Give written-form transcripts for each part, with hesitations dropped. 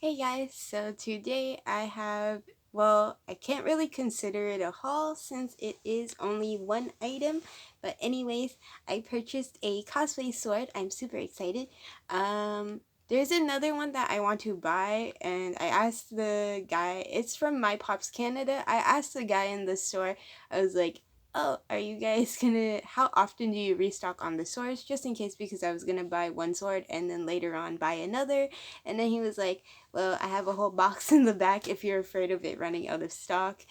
Hey guys, so today I have, well, I can't really consider it a haul since it is only one item, but anyways, I purchased a cosplay sword. I'm super excited. There's another one that I want to buy, and I asked the guy, it's from mypops Canada. I asked the guy in the store, I was like, oh, are you guys gonna, how often do you restock on the swords? Just in case, because I was gonna buy one sword and then later on buy another. And then he was like, well, I have a whole box in the back if you're afraid of it running out of stock.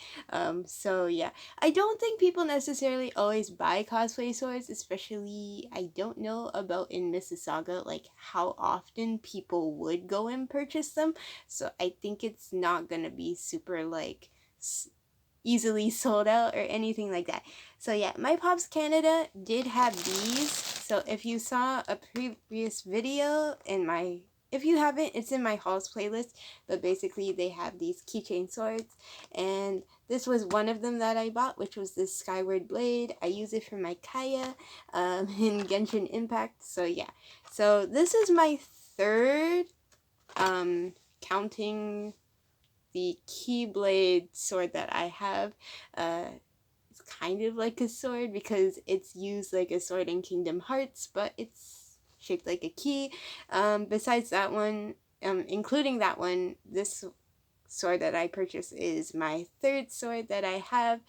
So yeah, I don't think people necessarily always buy cosplay swords, especially I don't know about in Mississauga, like how often people would go and purchase them. So I think it's not gonna be super like easily sold out or anything like that. So yeah, My Pops Canada did have these. So if you saw a previous video in my, if you haven't, it's in my hauls playlist, but basically they have these Keychain Swords, and this was one of them that I bought, which was this Skyward Blade. I use it for my Kaeya in Genshin Impact. So yeah, so this is my third, counting the Keyblade sword that I have. It's kind of like a sword because it's used like a sword in Kingdom Hearts, but it's shaped like a key. Besides that one, including that one, this sword that I purchased is my third sword that I have.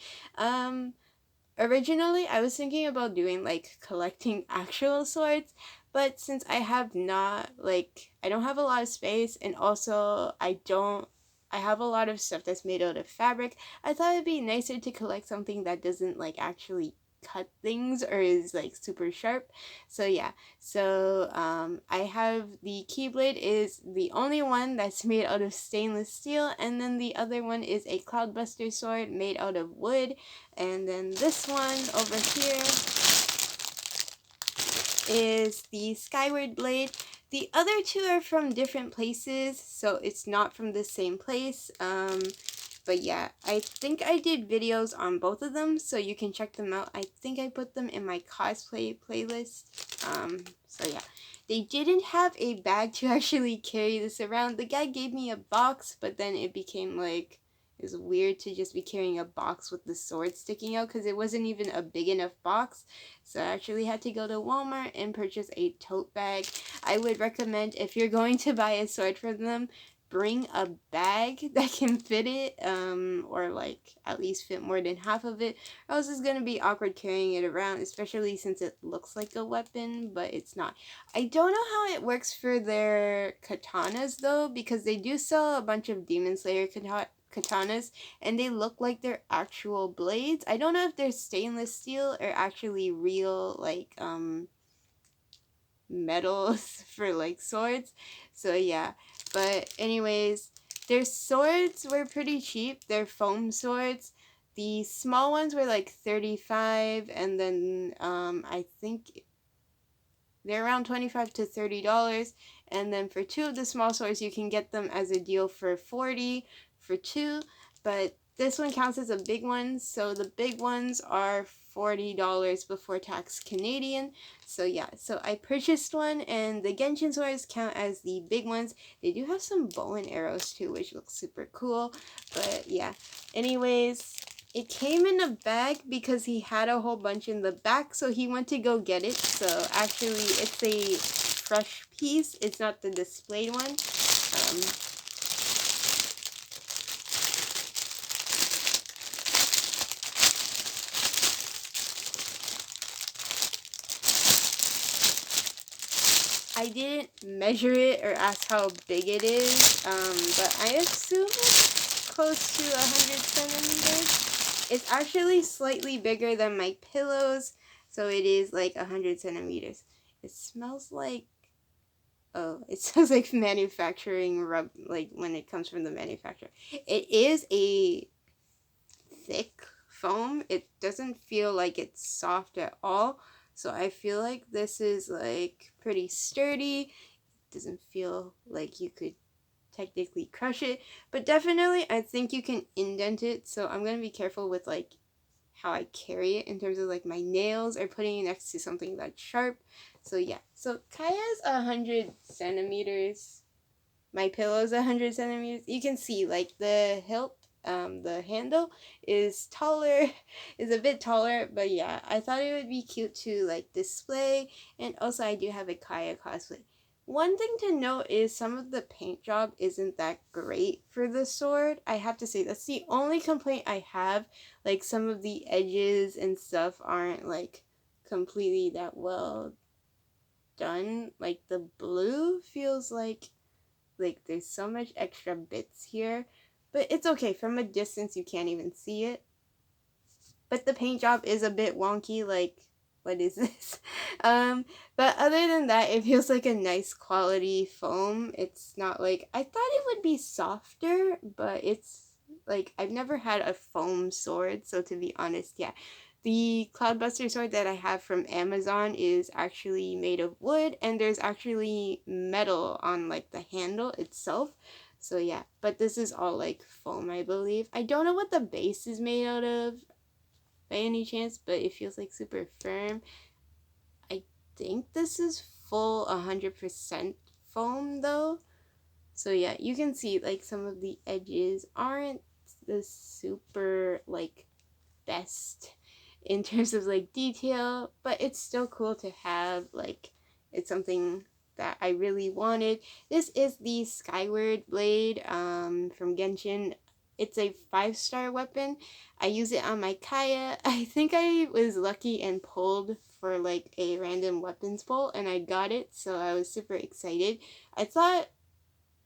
Originally, I was thinking about doing like collecting actual swords, but since I have not, like, I don't have a lot of space, and also I have a lot of stuff that's made out of fabric. I thought it'd be nicer to collect something that doesn't like actually cut things or is like super sharp. So yeah, so I have the Keyblade is the only one that's made out of stainless steel, and then the other one is a Cloudbuster sword made out of wood, and then this one over here is the Skyward Blade. The other two are from different places, so it's not from the same place. But yeah, I think I did videos on both of them, so you can check them out. I think I put them in my cosplay playlist. So yeah. They didn't have a bag to actually carry this around. The guy gave me a box, but then it became like, it's weird to just be carrying a box with the sword sticking out because it wasn't even a big enough box. So I actually had to go to Walmart and purchase a tote bag. I would recommend, if you're going to buy a sword from them, bring a bag that can fit it, or like at least fit more than half of it, or else it's gonna be awkward carrying it around, especially since it looks like a weapon, but it's not. I don't know how it works for their katanas though, because they do sell a bunch of Demon Slayer katanas, and they look like they're actual blades. I don't know if they're stainless steel or actually real, like, metals for like swords. So yeah, but anyways, their swords were pretty cheap. They're foam swords. The small ones were like 35, and then I think they're around 25 to $30. And then for two of the small swords, you can get them as a deal for 40 for two. But this one counts as a big one, so the big ones are $40 before tax Canadian. So yeah, so I purchased one, and the Genshin Swords count as the big ones. They do have some bow and arrows too, which looks super cool. But yeah, anyways, it came in a bag because he had a whole bunch in the back, so he went to go get it. So actually, it's a fresh piece. It's not the displayed one. I didn't measure it or ask how big it is, but I assume it's close to 100 centimeters. It's actually slightly bigger than my pillows, so it is like 100 centimeters. It smells like, oh, it smells like manufacturing rub, like when it comes from the manufacturer. It is a thick foam. It doesn't feel like it's soft at all. So I feel like this is like pretty sturdy. It doesn't feel like you could technically crush it, but definitely I think you can indent it. So I'm gonna be careful with like how I carry it in terms of like my nails or putting it next to something that's sharp. So yeah, so Kaeya's 100 centimeters. my pillow is 100 centimeters. You can see like the hilt, the handle is taller, is a bit taller, but yeah, I thought it would be cute to like display. And also I do have a Kaeya cosplay. One thing to note is some of the paint job isn't that great for the sword. I have to say that's the only complaint I have. Like some of the edges and stuff aren't like completely that well done. Like the blue feels like there's so much extra bits here, but it's okay. From a distance you can't even see it. But the paint job is a bit wonky, like what is this? But other than that, it feels like a nice quality foam. It's not like, I thought it would be softer, but it's like, I've never had a foam sword, so to be honest, yeah. The Cloudbuster sword that I have from Amazon is actually made of wood, and there's actually metal on like the handle itself. So yeah, but this is all like foam, I believe. I don't know what the base is made out of by any chance, but it feels like super firm. I think this is full 100% foam though. So yeah, you can see like some of the edges aren't the super like best in terms of like detail, but it's still cool to have. Like, it's something that I really wanted. This is the Skyward Blade from Genshin. It's a 5-star weapon. I use it on my Kaeya. I think I was lucky and pulled for like a random weapons pull and I got it, so I was super excited. I thought,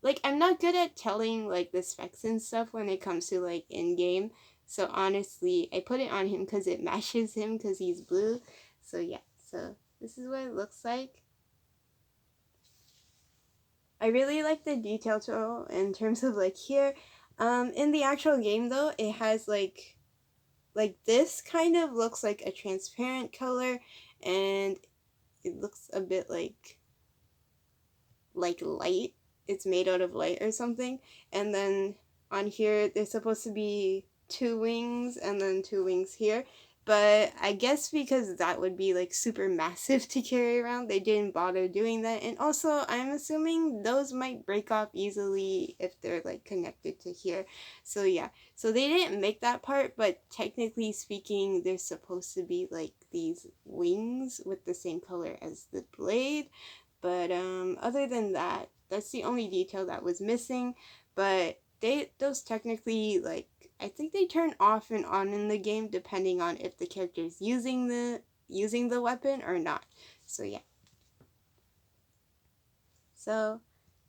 like, I'm not good at telling like the specs and stuff when it comes to like in-game. So honestly, I put it on him because it matches him because he's blue. So yeah, so this is what it looks like. I really like the detail to in terms of like here. In the actual game though, it has like this kind of looks like a transparent color, and it looks a bit like light. It's made out of light or something. And then on here there's supposed to be 2 wings and then 2 wings here. But I guess because that would be like super massive to carry around, they didn't bother doing that. And also, I'm assuming those might break off easily if they're like connected to here. So yeah, so they didn't make that part, but technically speaking, they're supposed to be like these wings with the same color as the blade. But other than that, that's the only detail that was missing. But those technically, like, I think they turn off and on in the game depending on if the character is using the weapon or not. So yeah. So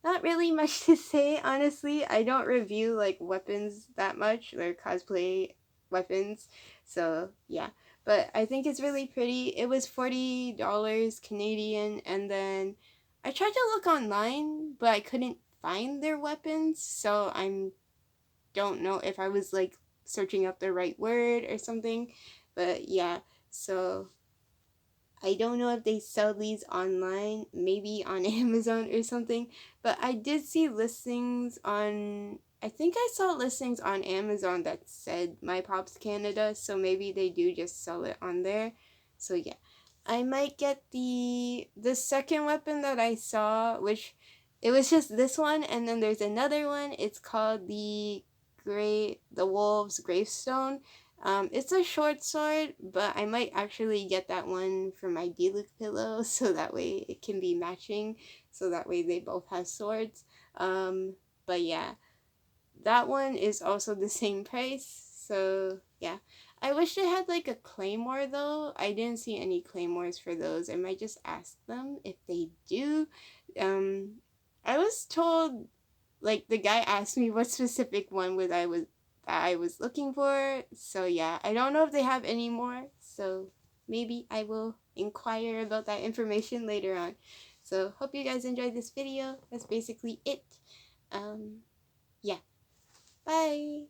not really much to say, honestly. I don't review like weapons that much, or cosplay weapons. So yeah. But I think it's really pretty. It was $40 Canadian, and then I tried to look online, but I couldn't find their weapons, so I don't know if I was like searching up the right word or something. But yeah, so I don't know if they sell these online, maybe on Amazon or something, but I did see listings on, I think I saw listings on Amazon that said mypops Canada, so maybe they do just sell it on there. So yeah, I might get the second weapon that I saw, which it was just this one, and then there's another one. It's called the Wolf's Gravestone. It's a short sword, but I might actually get that one for my Diluc pillow, so that way it can be matching, so that way they both have swords. But yeah, that one is also the same price, so yeah. I wish they had like a claymore though. I didn't see any claymores for those. I might just ask them if they do. I was told, like, the guy asked me what specific one I was looking for. So yeah, I don't know if they have any more. So maybe I will inquire about that information later on. So hope you guys enjoyed this video. That's basically it. Yeah. Bye.